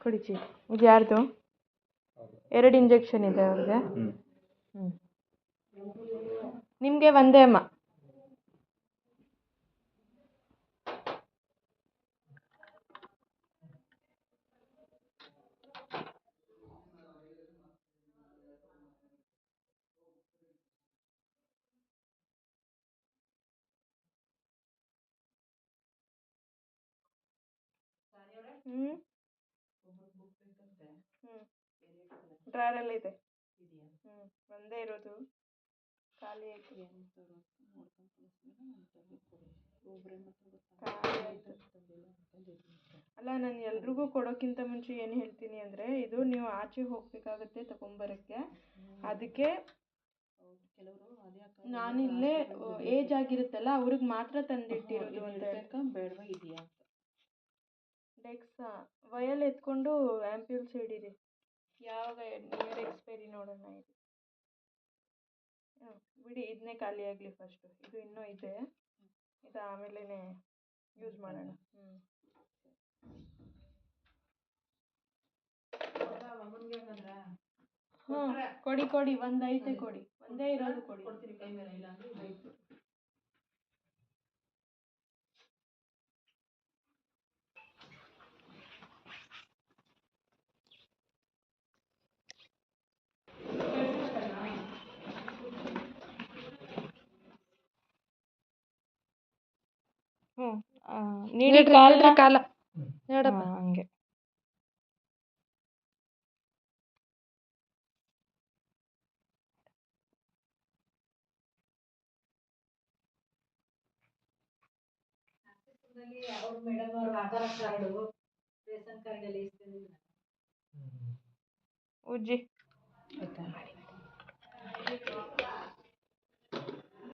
ಕೊಡಿ ಚೀಟಿ. ಇದು ಯಾರ್ದು? 2 ಇಂಜೆಕ್ಷನ್ ಇದೆ ಅವ್ರಿಗೆ. ನಿಮಗೆ ಒಂದೇ ಅಮ್ಮ. ಡ್ರಾಯರಲ್ಲಿದೆ. ಒಂದೇ ಇರೋದು, ಖಾಲಿ ಆಯ್ತು. ಅಲ್ಲ, ನಾನು ಎಲ್ರಿಗೂ ಕೊಡೋಕ್ಕಿಂತ ಮುಂಚೆ ಏನು ಹೇಳ್ತೀನಿ ಅಂದರೆ, ಇದು ನೀವು ಆಚೆ ಹೋಗಬೇಕಾಗತ್ತೆ ತಗೊಂಬರೋಕ್ಕೆ. ಅದಕ್ಕೆ ನಾನಿಲ್ಲೇ ಏಜ್ ಆಗಿರುತ್ತಲ್ಲ ಅವ್ರಿಗೆ ಮಾತ್ರ ತಂದಿಟ್ಟಿರೋದು ಅಂತ ಬೇಡವಾ ಇದೆಯಾ ಅಂತ. ಡೆಕ್ಸಾ ವಯಲ್ ಎತ್ಕೊಂಡು ಆ್ಯಂಪ್ಯೂಲ್ಸ್ ಹಿಡೀರಿ. ಯಾವಾಗ ನಿಯರ್ ಎಕ್ಸ್ಪೈರಿ ನೋಡೋಣ. ಇದು ಬಿಡಿ, ಇದನ್ನೇ ಖಾಲಿ ಆಗಲಿ ಫಸ್ಟು. ಇದು ಇನ್ನೂ ಇದೆ, ಇದು ಆಮೇಲೆ ಯೂಸ್ ಮಾಡೋಣ. ಕೊಡಿ ಕೊಡಿ, ಒಂದೈತೆ ಕೊಡಿ, ಒಂದೇ ಇರೋದು ಕೊಡಿ. ನೀಡಿ ಕಾಲ ನೋಡಪ್ಪ ಹಂಗೆ. ಉಜ್ಜಿ